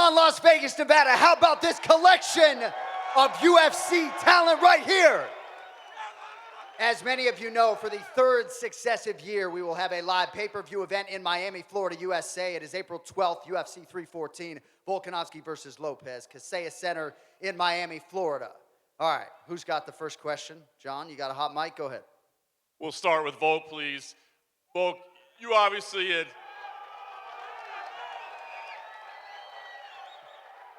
on Las Vegas, Nevada. How about this collection of UFC talent right here? As many of you know, for the third successive year, we will have a live pay-per-view event in Miami, Florida, USA. It is April 12th, UFC 314, Volkanovski versus Lopes, Kaseya Center in Miami, Florida. All right, who's got the first question? John, you got a hot mic? Go ahead. We'll start with Volk, please. Volk, you obviously had...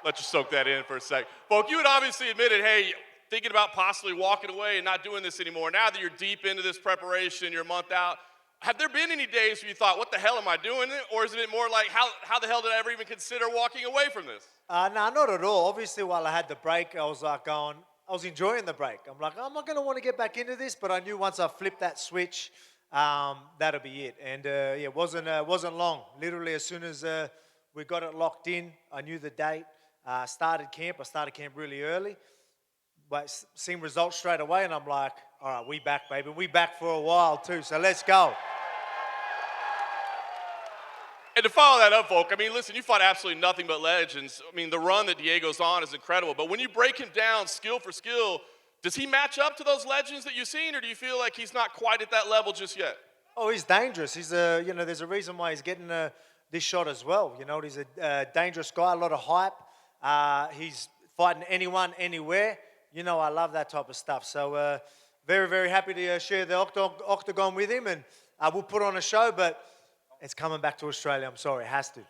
Let you soak that in for a sec. Volk, you had obviously admitted, hey, thinking about possibly walking away and not doing this anymore. Now that you're deep into this preparation, you're a month out, have there been any days where you thought, what the hell am I doing? Or is it more like, how the hell did I ever even consider walking away from this? No, not at all. Obviously, while I had the break, I was enjoying the break. I'm like, I'm not going to want to get back into this, but I knew once I flipped that switch, that'll be it. And it wasn't long. Literally, as soon as we got it locked in, I knew the date. Started camp. I started camp really early, but seen results straight away, and I'm like, all right, we back, baby. We back for a while too, so let's go. And to follow that up, Volk, I mean, listen, you fought absolutely nothing but legends. I mean, the run that Diego's on is incredible, but when you break him down skill for skill, does he match up to those legends that you've seen, or do you feel like he's not quite at that level just yet? Oh, he's dangerous. He's there's a reason why he's getting this shot as well. You know, he's a dangerous guy, a lot of hype. He's fighting anyone, anywhere. You know, I love that type of stuff. So very, very happy to share the octagon with him, and we'll put on a show, but it's coming back to Australia. I'm sorry, it has to.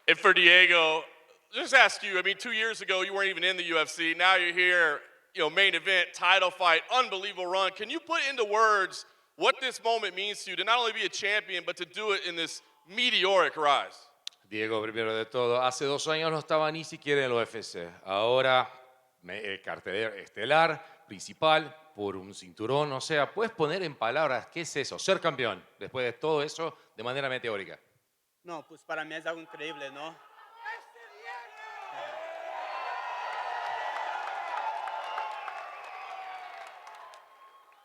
And for Diego, just ask you, I mean, 2 years ago, you weren't even in the UFC. Now you're here, main event, title fight, unbelievable run. Can you put into words what this moment means to you to not only be a champion, but to do it in this meteoric rise? Diego, primero de todo, hace 2 años no estaba ni siquiera en el UFC. Ahora, cartelera estelar, principal, por un cinturón. O sea, ¿puedes poner en palabras qué es eso? Ser campeón, después de todo eso, de manera meteórica. No, pues para mí es algo increíble, ¿no?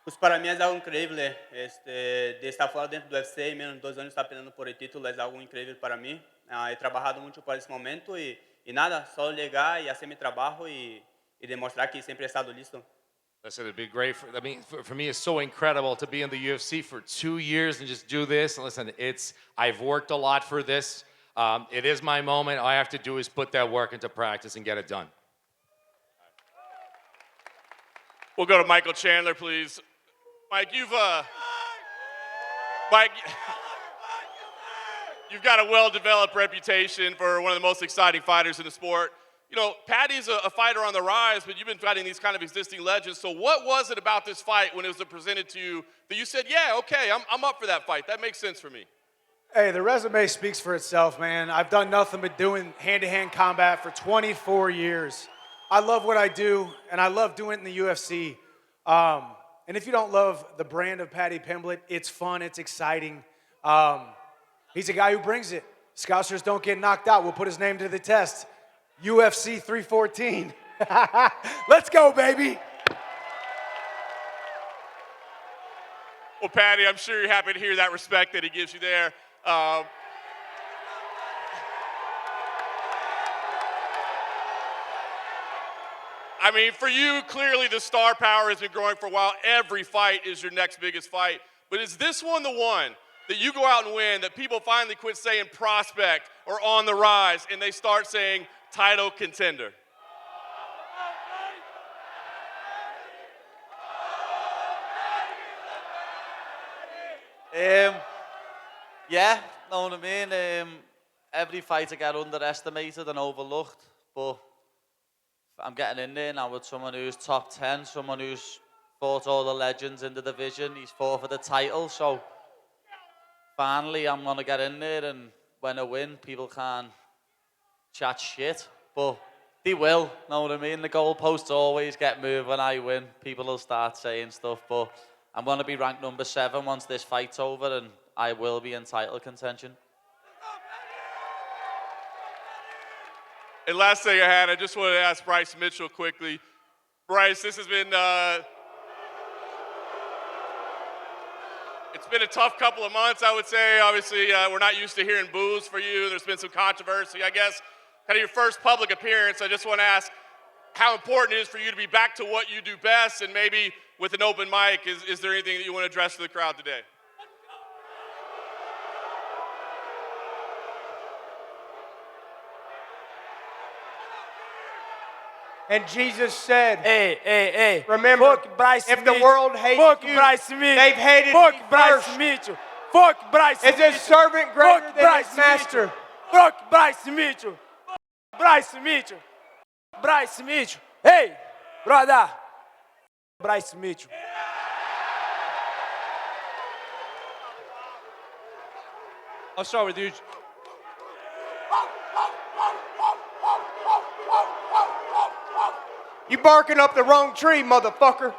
Pues para mí es algo increíble, de estar fora dentro do UFC, menos de 2 anos estar peleando por el título, é algo incrível para mí. He trabajado mucho para esse momento e nada, só llegar e hacer mi trabajo y demostrar que sempre he estado listo. Listen, it'd be great. For me, it's so incredible to be in the UFC for 2 years and just do this. And listen, I've worked a lot for this. It is my moment. All I have to do is put that work into practice and get it done. We'll go to Michael Chandler, please. Mike, you've got a well-developed reputation for one of the most exciting fighters in the sport. You know, Paddy's a fighter on the rise, but you've been fighting these kind of existing legends. So what was it about this fight when it was presented to you that you said, yeah, okay, I'm up for that fight. That makes sense for me. Hey, the resume speaks for itself, man. I've done nothing but doing hand-to-hand combat for 24 years. I love what I do, and I love doing it in the UFC. And if you don't love the brand of Paddy Pimblett, it's fun, it's exciting. He's a guy who brings it. Scousers don't get knocked out. We'll put his name to the test. UFC 314. Let's go, baby. Well, Paddy, I'm sure you're happy to hear that respect that he gives you there. I mean, for you, clearly the star power has been growing for a while. Every fight is your next biggest fight. But is this one the one that you go out and win, that people finally quit saying prospect or on the rise, and they start saying title contender? Yeah, know what I mean? Every fight I get underestimated and overlooked, but I'm getting in there now with someone who's top 10, someone who's fought all the legends in the division. He's fought for the title, so finally I'm going to get in there, and when I win, people can't chat shit, but they will, know what I mean? The goalposts always get moved when I win. People will start saying stuff, but I'm going to be ranked number 7 once this fight's over, and I will be in title contention. And last thing I had, I just wanted to ask Bryce Mitchell quickly. Bryce, this has been, it's been a tough couple of months, I would say. Obviously, we're not used to hearing boos for you. There's been some controversy, I guess. Kind of your first public appearance, I just want to ask how important it is for you to be back to what you do best, and maybe with an open mic, is there anything that you want to address to the crowd today? And Jesus said, Hey. remember, Fuck Bryce if the Mitchell. world hates Fuck you, Bryce Mitchell. they've hated Fuck me Bryce first. Mitchell. Fuck Bryce Is Mitchell. his servant greater Fuck than Bryce his master? Mitchell. Fuck Bryce Mitchell. Bryce Mitchell. Bryce Mitchell. Hey, brother. Bryce Mitchell. I'll start with you. You barking up the wrong tree, motherfucker.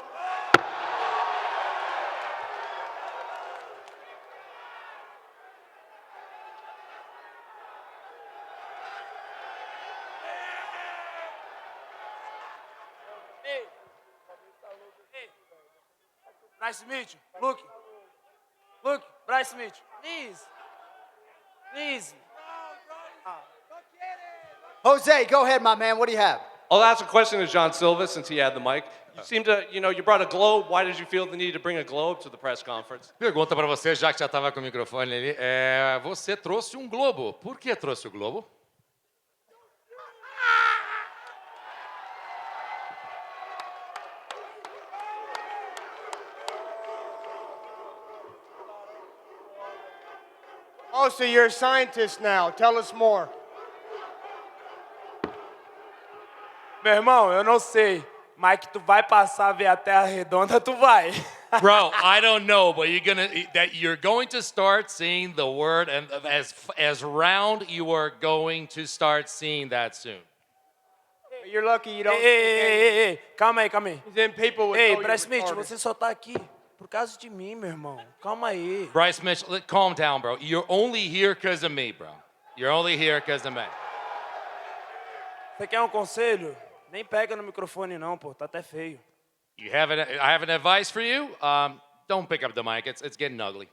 Bryce Mitchell. Look, Bryce Mitchell. Please. Jose, go ahead, my man. What do you have? I'll ask a question to John Silva since he had the mic. You seem to, you brought a globe. Why did you feel the need to bring a globe to the press conference? Pergunta para você, já que já estava com o microfone ali. Você trouxe um globo. Por que trouxe o globo? Oh, so you're a scientist now. Tell us more. Meu irmão, eu não sei, mas que tu vai passar a ver a Terra redonda, tu vai. Bro, I don't know, but you're going to start seeing the word, and as round, you are going to start seeing that soon. You're lucky you don't. Ei, calma aí. Then people would Ei, know Bryce you're Mitchell, retarded. você só tá aqui por causa de mim, meu irmão. Calma aí. Bryce Mitchell, calm down, bro. You're only here because of me, bro. You're only here because of me. Você quer um conselho? Nem pega no microfone não, pô. Tá até feio. I have an advice for you. Don't pick up the mic. It's getting ugly.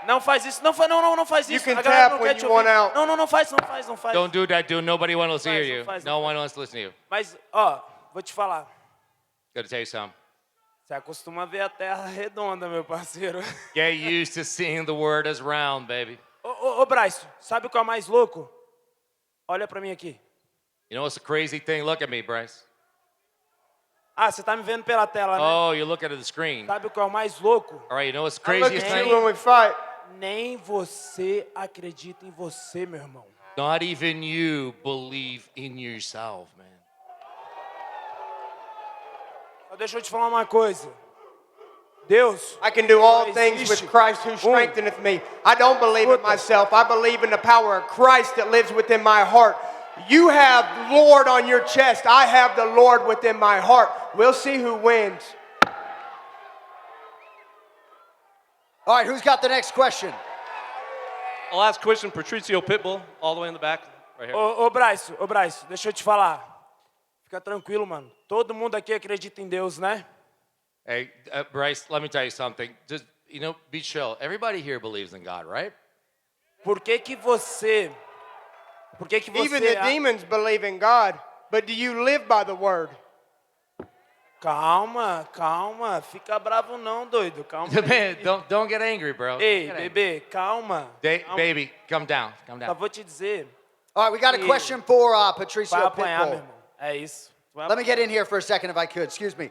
Não faz isso, não faz isso. You can A galera tap não when quer te you want ouvir. out. Não faz. Don't do that, dude. Nobody wants to hear Não you. faz, No one wants to listen to you. Mas, ó, vou te falar. Gotta tell you something. Você acostuma a ver a Terra redonda, meu parceiro. Get used to seeing the word as round, baby. Ô, Bryce, sabe o que é o mais louco? Olha pra mim aqui. You know what's the crazy thing? Look at me, Bryce. Ah, você tá me vendo pela tela, né? Oh, you look at the screen. Sabe o que é o mais louco? All right, you know what's the I look craziest at you thing? when we fight. Nem você acredita em você, meu irmão. Not even you believe in yourself, man. Só deixa eu te falar uma coisa. Deus, I can do all Só things existe with Christ who strengtheneth me. I don't believe in myself. I believe in the power of Christ that lives within my heart. You have Lord on your chest. I have the Lord within my heart. We'll see who wins. All right, who's got the next question? I'll ask question Patricio Pitbull, all the way in the back, right here. ô Bryce, deixa eu te falar. Fica tranquilo, mano. Todo mundo aqui acredita em Deus, né? Hey, Bryce, let me tell you something. Just, be chill. Everybody here believes in God, right? Por que você... Even the demons believe in God, but do you live by the word? Calma. Fica bravo não, doido. Calma. Man, don't get angry, bro. Ei, Don't get angry. bebê, calma. Baby, come down. Só vou te dizer. All right, we got a question for Patricio Vai apanhar, meu Pitbull. irmão. É isso. Let me get in here for a second if I could. Excuse me.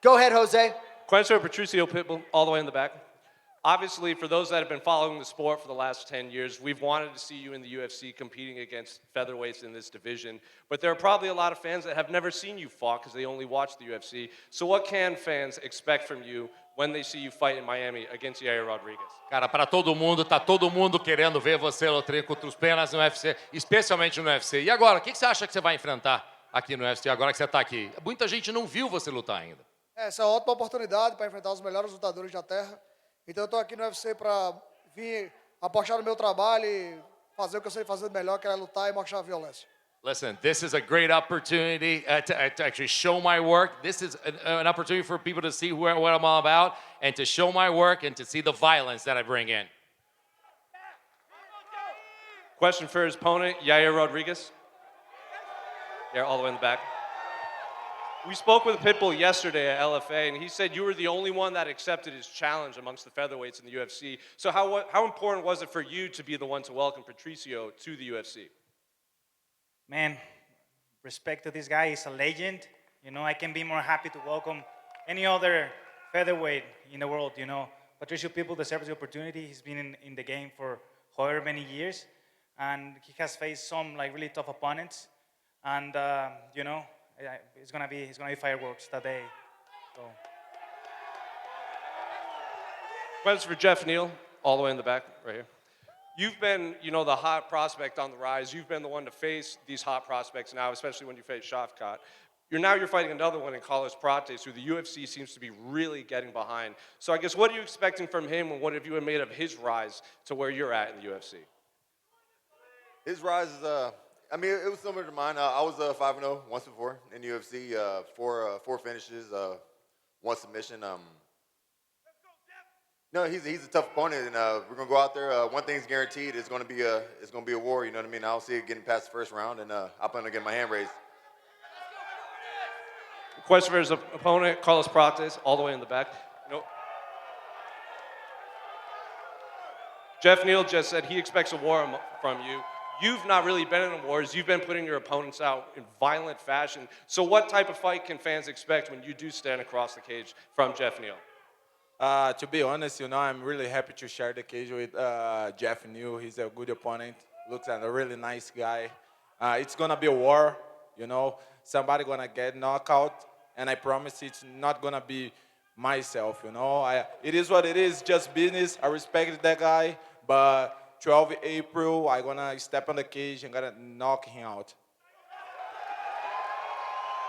Go ahead, Jose. Question Patricio Pitbull, all the way in the back. Obviously, for those that have been following the sport for the last 10 years, we've wanted to see you in the UFC competing against featherweights in this division. But there are probably a lot of fans that have never seen you fought because they only watch the UFC. So what can fans expect from you when they see you fight in Miami against Yair Rodriguez? Cara, para todo mundo, tá todo mundo querendo ver você lutar contra os penas no UFC, especialmente no UFC. E agora, o que você acha que você vai enfrentar aqui no UFC, agora que você tá aqui? Muita gente não viu você lutar ainda. Essa é uma ótima oportunidade para enfrentar os melhores lutadores da Terra. Então eu estou aqui no UFC para vir apostar no meu trabalho e fazer o que eu sei fazer melhor, que é lutar e mostrar a violência. Listen, this is a great opportunity to actually show my work. This is an opportunity for people to see what I'm all about and to show my work and to see the violence that I bring in. Question for his opponent, Yair Rodriguez. Yeah, all the way in the back. We spoke with Pitbull yesterday at LFA, and he said you were the only one that accepted his challenge amongst the featherweights in the UFC. So how important was it for you to be the one to welcome Patricio to the UFC? Man, respect to this guy. He's a legend. You know, I can be more happy to welcome any other featherweight in the world, you know. Patricio Pitbull deserves the opportunity. He's been in the game for however many years, and he has faced some like really tough opponents. And you know, it's gonna be fireworks that day. So. Question for Jeff Neal, all the way in the back, right here. You've been, you know, the hot prospect on the rise. You've been the one to face these hot prospects now, especially when you face Shafkat. You're fighting another one in Carlos Prattes, who the UFC seems to be really getting behind. So I guess what are you expecting from him, and what have you made of his rise to where you're at in the UFC? His rise is, I mean, it was similar to mine. I was 5-0 once before in the UFC, four finishes, one submission. No, he's a tough opponent, and we're gonna go out there. One thing's guaranteed: it's gonna be a war. You know what I mean? I don't see it getting past the first round, and I plan on getting my hand raised. Question for his opponent, Carlos Prattes, all the way in the back. Nope. Jeff Neal just said he expects a war from you. You've not really been in wars. You've been putting your opponents out in violent fashion. So what type of fight can fans expect when you do stand across the cage from Jeff Neal? To be honest, you know, I'm really happy to share the cage with Jeff Neal. He's a good opponent. Looks like a really nice guy. It's gonna be a war, you know. Somebody gonna get knocked out, and I promise it's not gonna be myself, you know. It is what it is, just business. I respect that guy, but 12 April, I'm gonna step on the cage and gonna knock him out.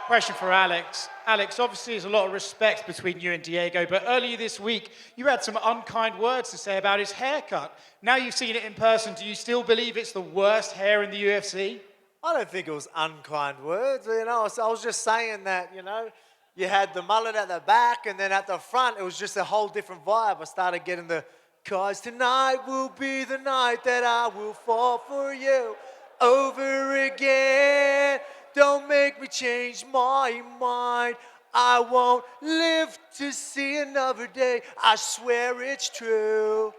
Question for Alex. Alex, obviously there's a lot of respect between you and Diego, but earlier this week, you had some unkind words to say about his haircut. Now you've seen it in person, do you still believe it's the worst hair in the UFC? I don't think it was unkind words, you know. I was just saying that, you know, you had the mullet at the back, and then at the front, it was just a whole different vibe. I started getting the, 'cause tonight will be the night that I will fall for you over again. Don't make me change my mind. I won't live to see another day. I swear it's true.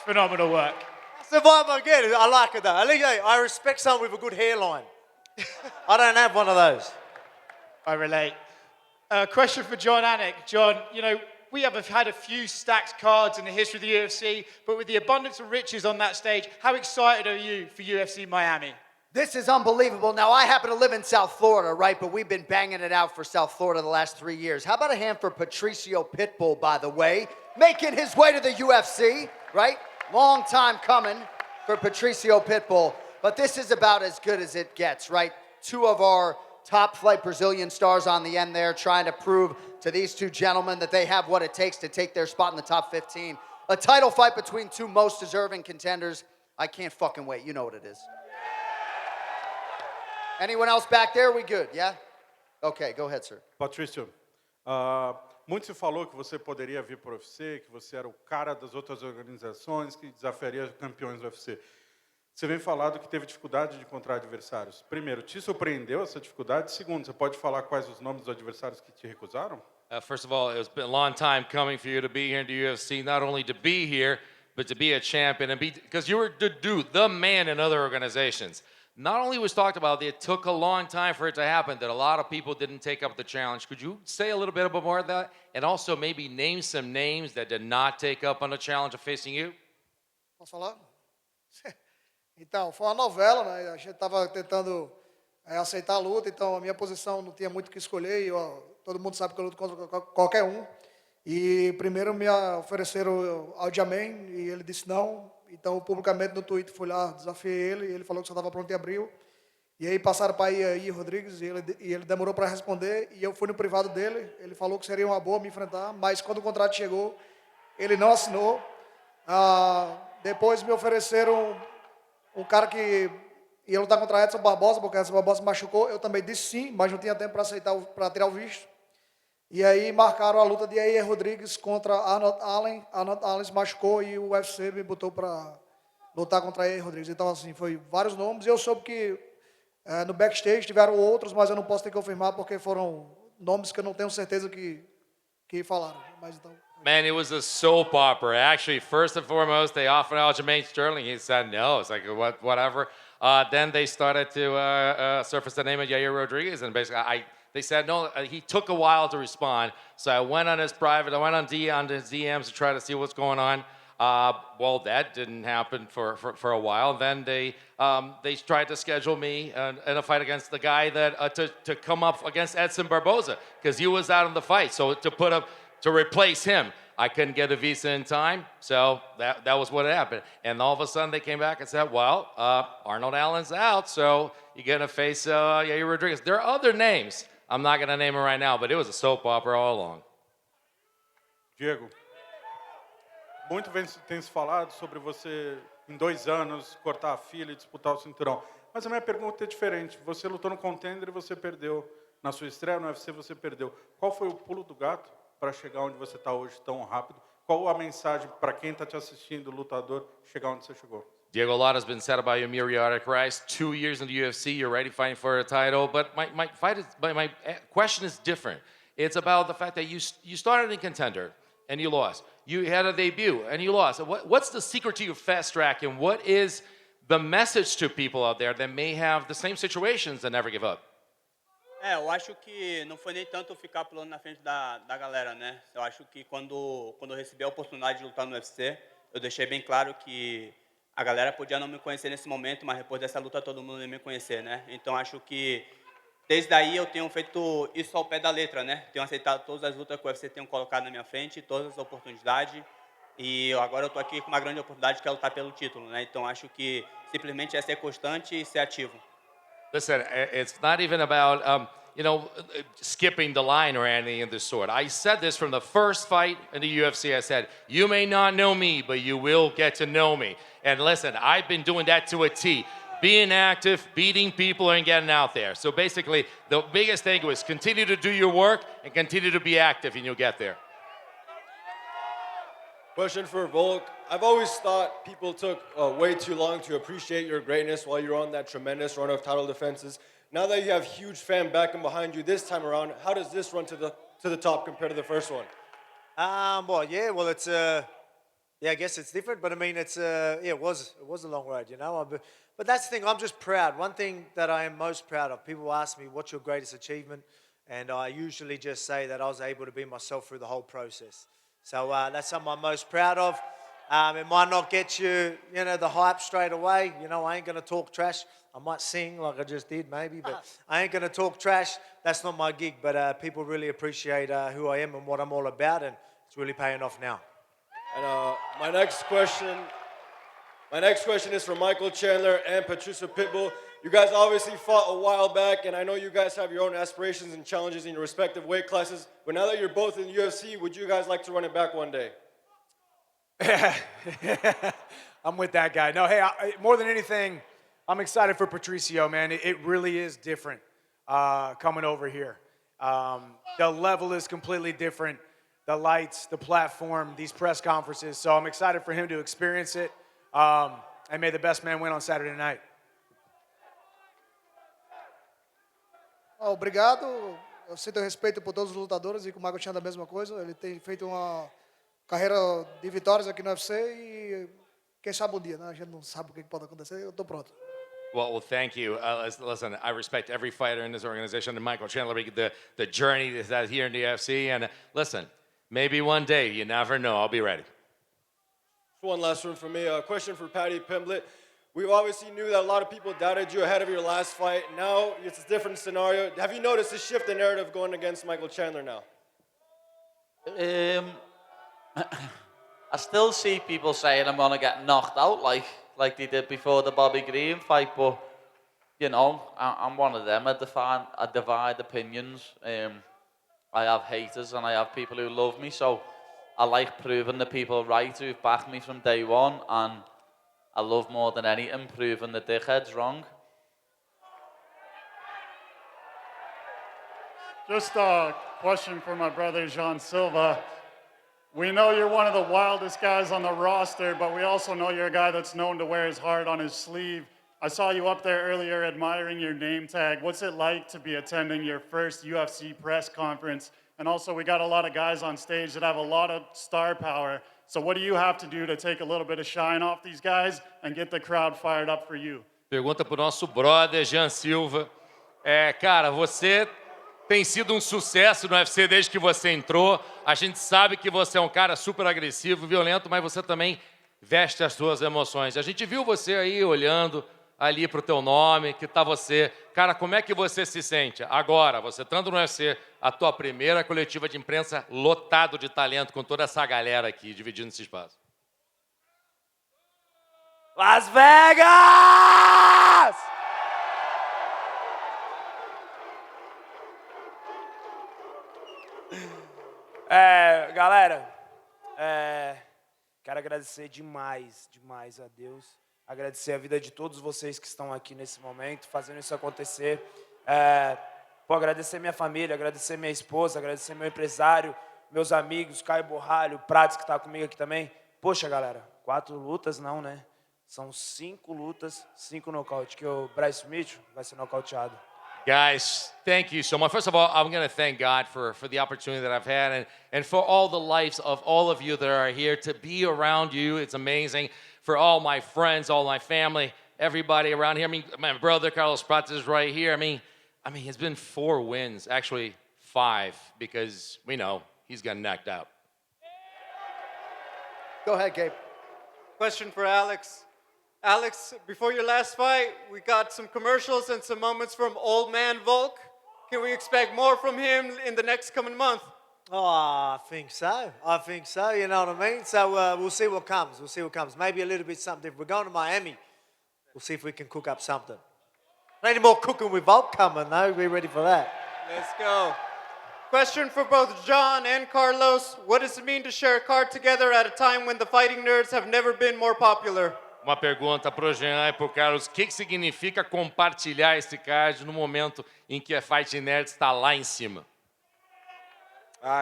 Phenomenal work. That's the vibe I get. I like it though. I respect someone with a good hairline. I don't have one of those. I relate. Question for John Anik. John, you know, we have had a few stacked cards in the history of the UFC, but with the abundance of riches on that stage, how excited are you for UFC Miami? This is unbelievable. Now, I happen to live in South Florida, right? But we've been banging it out for South Florida the last 3 years. How about a hand for Patricio Pitbull, by the way, making his way to the UFC, right? Long time coming for Patricio Pitbull. But this is about as good as it gets, right? Two of our top flight Brazilian stars on the end there, trying to prove to these two gentlemen that they have what it takes to take their spot in the top 15. A title fight between two most deserving contenders. I can't fucking wait. You know what it is. Anyone else back there? We good, yeah? Okay, go ahead, sir. Patrício, muito se falou que você poderia vir para o UFC, que você era o cara das outras organizações, que desafiaria campeões do UFC. Você vem falando que teve dificuldade de encontrar adversários. Primeiro, te surpreendeu essa dificuldade? Segundo, você pode falar quais os nomes dos adversários que te recusaram? First of all, it's been a long time coming for you to be here in the UFC, not only to be here, but to be a champion, and because you were the man in other organizations. Not only was talked about, it took a long time for it to happen, that a lot of people didn't take up the challenge. Could you say a little bit about more of that? And also maybe name some names that did not take up on the challenge of facing you? Posso falar? Então, foi uma novela, né? A gente estava tentando aceitar a luta, então a minha posição não tinha muito o que escolher. Todo mundo sabe que eu luto contra qualquer um. E primeiro me ofereceram ao Jamén e ele disse não. Então, publicamente no Twitter, fui lá, desafiei ele e ele falou que só estava pronto em abril. E aí passaram para aí Rodrigues e ele demorou para responder. E eu fui no privado dele, ele falou que seria uma boa me enfrentar, mas quando o contrato chegou, ele não assinou. Depois me ofereceram um cara que ia lutar contra Edson Barbosa, porque Edson Barbosa se machucou. Eu também disse sim, mas não tinha tempo para aceitar, para tirar o visto. E aí marcaram a luta de Yair Rodrigues contra Arnold Allen. Arnold Allen se machucou e o UFC me botou para lutar contra Yair Rodrigues. Então, assim, foi vários nomes. E eu soube que no backstage tiveram outros, mas eu não posso ter que confirmar porque foram nomes que eu não tenho certeza que falaram. Mas então... Man, it was a soap opera. Actually, first and foremost, they offered Aljamain Sterling. He said no. It's like, whatever. Then they started to surface the name of Yair Rodriguez, and basically, they said no. He took a while to respond, so I went on his private. I went on his DMs to try to see what's going on. Well, that didn't happen for a while. Then they tried to schedule me in a fight against the guy that to come up against Edson Barboza because he was out in the fight. So to replace him, I couldn't get a visa in time. So that was what happened. And all of a sudden they came back and said, well, Arnold Allen's out, so you're gonna face Yair Rodriguez. There are other names. I'm not gonna name them right now, but it was a soap opera all along. Diego, muito tem se falado sobre você, em 2 anos, cortar a fila e disputar o cinturão. Mas a minha pergunta é diferente. Você lutou no Contender e você perdeu. Na sua estreia no UFC você perdeu. Qual foi o pulo do gato para chegar onde você está hoje tão rápido? Qual a mensagem para quem está te assistindo, lutador, chegar onde você chegou? Diego, a lot has been said about your meteoric rise. 2 years in the UFC, you're already fighting for a title. But my question is different. It's about the fact that you started in Contender and you lost. You had a debut and you lost. What's the secret to your fast track, and what is the message to people out there that may have the same situations and never give up? Eu acho que não foi nem tanto ficar pulando na frente da galera, né? Eu acho que quando eu recebi a oportunidade de lutar no UFC, eu deixei bem claro que a galera podia não me conhecer nesse momento, mas depois dessa luta todo mundo ia me conhecer, né? Então acho que desde aí eu tenho feito isso ao pé da letra, né? Tenho aceitado todas as lutas que o UFC tem colocado na minha frente, todas as oportunidades. E agora eu tô aqui com uma grande oportunidade que é lutar pelo título, né? Então acho que simplesmente é ser constante e ser ativo. Listen, it's not even about skipping the line or anything of this sort. I said this from the first fight in the UFC. I said, you may not know me, but you will get to know me. And listen, I've been doing that to a T. Being active, beating people, and getting out there. So basically, the biggest thing was continue to do your work and continue to be active, and you'll get there. Question for Volk. I've always thought people took way too long to appreciate your greatness while you're on that tremendous run of title defenses. Now that you have huge fan backing behind you this time around, how does this run to the top compared to the first one? It's I guess it's different, but I mean it was a long road, But that's the thing, I'm just proud. One thing that I am most proud of, people ask me, what's your greatest achievement? And I usually just say that I was able to be myself through the whole process. So that's something I'm most proud of. It might not get you, the hype straight away. I ain't going to talk trash. I might sing like I just did maybe, but I ain't going to talk trash. That's not my gig, but people really appreciate who I am and what I'm all about, and it's really paying off now. And my next question is for Michael Chandler and Patricia Pitbull. You guys obviously fought a while back, and I know you guys have your own aspirations and challenges in your respective weight classes, but now that you're both in the UFC, would you guys like to run it back one day? I'm with that guy. No, hey, more than anything, I'm excited for Patricio, man. It really is different coming over here. The level is completely different. The lights, the platform, these press conferences. So I'm excited for him to experience it. And may the best man win on Saturday night. Obrigado. Eu sinto respeito por todos os lutadores e com o Michael Chandler a mesma coisa. Ele tem feito uma carreira de vitórias aqui no UFC e quem sabe um dia, né? A gente não sabe o que pode acontecer. Eu estou pronto. Well, thank you. Listen, I respect every fighter in this organization, and Michael Chandler, the journey that's here in the UFC. And listen, maybe one day, you never know. I'll be ready. One last one for me. A question for Paddy Pimblett. We obviously knew that a lot of people doubted you ahead of your last fight. Now it's a different scenario. Have you noticed a shift in narrative going against Michael Chandler now? I still see people saying I'm gonna get knocked out like they did before the Bobby Green fight, but I'm one of them. I divide opinions. I have haters and I have people who love me, so I like proving the people right who've backed me from day one, and I love more than anything proving the dickheads wrong. Just a question for my brother, Jean Silva. We know you're one of the wildest guys on the roster, but we also know you're a guy that's known to wear his heart on his sleeve. I saw you up there earlier admiring your name tag. What's it like to be attending your first UFC press conference? And also, we got a lot of guys on stage that have a lot of star power. So what do you have to do to take a little bit of shine off these guys and get the crowd fired up for you? Pergunta para o nosso brother, Jean Silva. Cara, você tem sido um sucesso no UFC desde que você entrou. A gente sabe que você é um cara super agressivo, violento, mas você também veste as suas emoções. A gente viu você aí olhando ali para o teu nome, que tá você. Cara, como é que você se sente agora, você estando no UFC, a tua primeira coletiva de imprensa lotado de talento, com toda essa galera aqui, dividindo esse espaço? Las Vegas! Galera, quero agradecer demais a Deus, agradecer a vida de todos vocês que estão aqui nesse momento, fazendo isso acontecer. Agradecer minha família, agradecer minha esposa, agradecer meu empresário, meus amigos, Caio Borralho, Prattes, que está comigo aqui também. Poxa, galera, 4 lutas não, né? São 5 lutas, 5 nocaute, que o Bryce vai ser nocauteado. Guys, thank you so much. First of all, I'm going to thank God for the opportunity that I've had and for all the lives of all of you that are here to be around you. It's amazing. For all my friends, all my family, everybody around here. I mean, my brother, Carlos Prattes, is right here. I mean, it's been 4 wins, actually 5, because we know he's got knocked out. Go ahead, Gabe. Question for Alex. Alex, before your last fight, we got some commercials and some moments from Old Man Volk. Can we expect more from him in the next coming month? Oh, I think so. You know what I mean? So we'll see what comes. Maybe a little bit something different. We're going to Miami. We'll see if we can cook up something. Not any more cooking with Volk coming, though. Be ready for that. Let's go. Question for both John and Carlos. What does it mean to share a card together at a time when the fighting nerds have never been more popular? Uma pergunta para o Jean e para o Carlos. O que significa compartilhar esse card no momento em que a Fighting Nerd está lá em cima?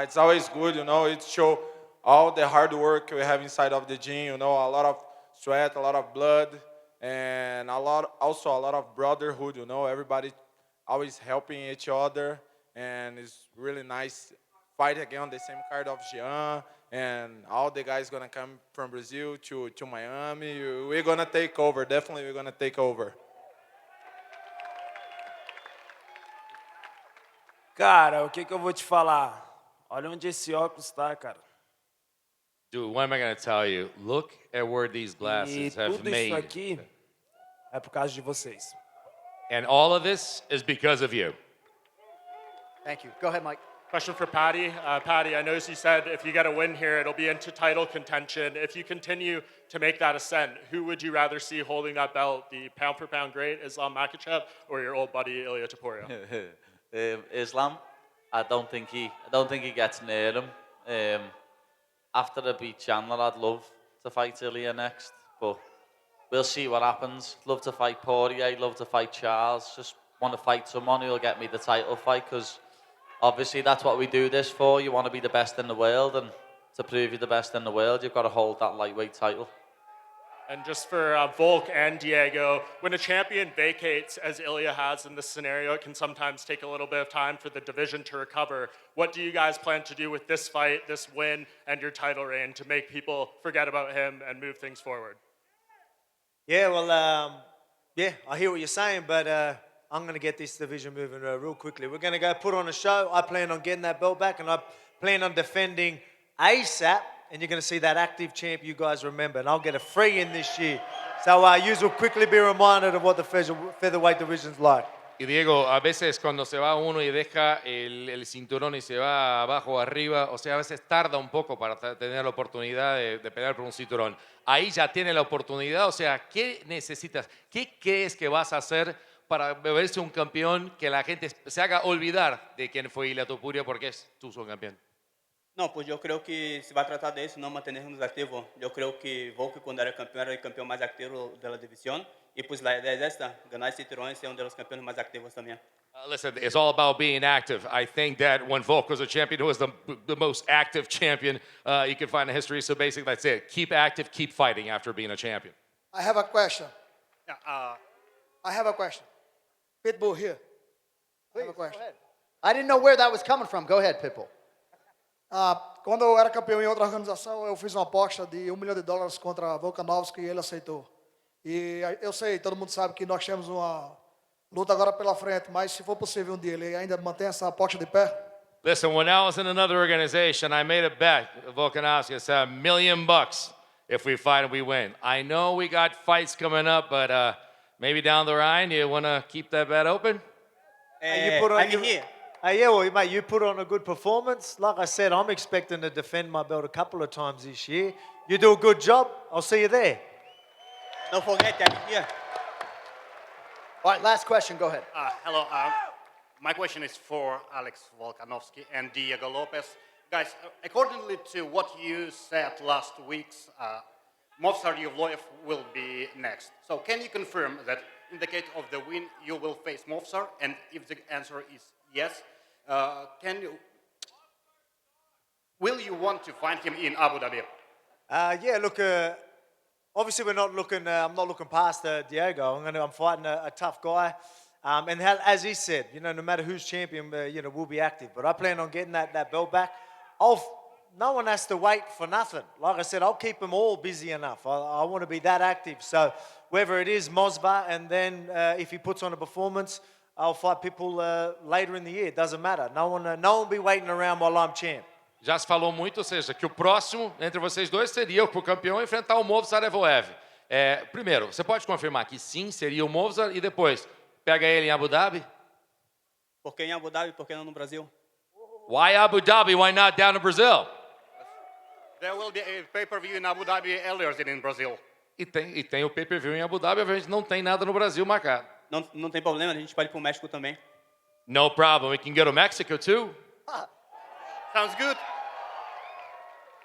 It's always good, you know. It shows all the hard work we have inside of the gym, you know, a lot of sweat, a lot of blood, and also a lot of brotherhood, you know. Everybody always helping each other, and it's really nice fight again on the same card of Jean. And all the guys gonna come from Brazil to Miami. We're gonna take over. Definitely, we're gonna take over. Cara, o que eu vou te falar? Olha onde esse óculos está, cara. Dude, what am I gonna tell you? Look at where these glasses have tudo made. isso aqui é por causa de vocês. And all of this is because of you. Thank you. Go ahead, Mike. Question for Paddy. Paddy, I noticed you said if you get a win here, it'll be into title contention. If you continue to make that ascent, who would you rather see holding that belt? The pound-for-pound great Islam Makhachev or your old buddy Ilia Topuria? Islam, I don't think he gets near him. After I beat Chandler, I'd love to fight Ilia next, but we'll see what happens. Love to fight Poirier, love to fight Charles. Just want to fight someone who'll get me the title fight, because obviously that's what we do this for. You want to be the best in the world, and to prove you're the best in the world, you've got to hold that lightweight title. And just for Volk and Diego, when a champion vacates, as Ilia has in this scenario, it can sometimes take a little bit of time for the division to recover. What do you guys plan to do with this fight, this win, and your title reign to make people forget about him and move things forward? Yeah, well, I hear what you're saying, but I'm going to get this division moving real quickly. We're going to go put on a show. I plan on getting that belt back, and I plan on defending ASAP. And you're going to see that active champ you guys remember. And I'll get a free in this year. So you will quickly be reminded of what the featherweight division's like. Y Diego, a veces cuando se va uno y deja el cinturón y se va abajo o arriba, o sea, a veces tarda un poco para tener la oportunidad de pelear por un cinturón. Ahí ya tiene la oportunidad, o sea, ¿qué necesitas? ¿Qué crees que vas a hacer para verse un campeón que la gente se haga olvidar de quién fue Ilia Topuria porque es tu campeón? Não, pois eu creio que se vai tratar de isso, não mantenermos ativo. Eu creio que Volk, quando era el campeão mais ativo da división. E pues la idea es esta, ganar cinturón y ser uno de los campeones más activos también. Listen, it's all about being active. I think that when Volk was a champion, he was the most active champion you can find in history. So basically, that's it. Keep active, keep fighting after being a champion. I have a question. I have a question. Pitbull here. I have a question. I didn't know where that was coming from. Go ahead, Pitbull. Quando eu era campeão em outra organização, eu fiz uma aposta de $1 milhão contra Volkanovski e ele aceitou. E eu sei, todo mundo sabe que nós temos uma luta agora pela frente, mas se for possível dia, ele ainda mantém essa aposta de pé? Listen, when I was in another organization, I made a bet. Volkanovski said $1 million if we fight and we win. I know we got fights coming up, but maybe down the line, you want to keep that bet open? I'm here. Yeah, well, mate, you put on a good performance. Like I said, I'm expecting to defend my belt a couple of times this year. You do a good job. I'll see you there. Don't forget that here. All right, last question. Go ahead. Hello. My question is for Alex Volkanovski and Diego Lopes. Guys, accordingly to what you said last week, Movsar Yevloyev will be next. So can you confirm that in the case of the win, you will face Movsar? And if the answer is yes, will you want to find him in Abu Dhabi? Yeah, look, obviously we're not looking. I'm not looking past Diego. I'm fighting a tough guy, and as he said, no matter who's champion, we'll be active. But I plan on getting that belt back. No one has to wait for nothing. Like I said, I'll keep them all busy enough. I want to be that active. So whether it is Mosba, and then if he puts on a performance, I'll fight people later in the year. It doesn't matter. No one will be waiting around while I'm champ. Já se falou muito, ou seja, que o próximo entre vocês dois seria o campeão enfrentar o Movsar Evloev. Primeiro, você pode confirmar que sim, seria o Movsar, e depois, pega ele em Abu Dhabi? Por que em Abu Dhabi, por que não no Brasil? Why Abu Dhabi? Why not down in Brazil? There will be a pay-per-view in Abu Dhabi earlier than in Brazil. E tem o pay-per-view em Abu Dhabi, obviamente não tem nada no Brasil marcado. Não tem problema, a gente pode ir para o México também. No problem. We can go to Mexico too. Sounds good.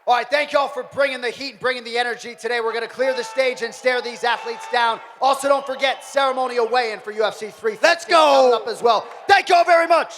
All right, thank you all for bringing the heat and bringing the energy today. We're going to clear the stage and stare these athletes down. Also, don't forget ceremonial weigh-in for UFC 3. Let's go! Coming up as well. Thank you all very much.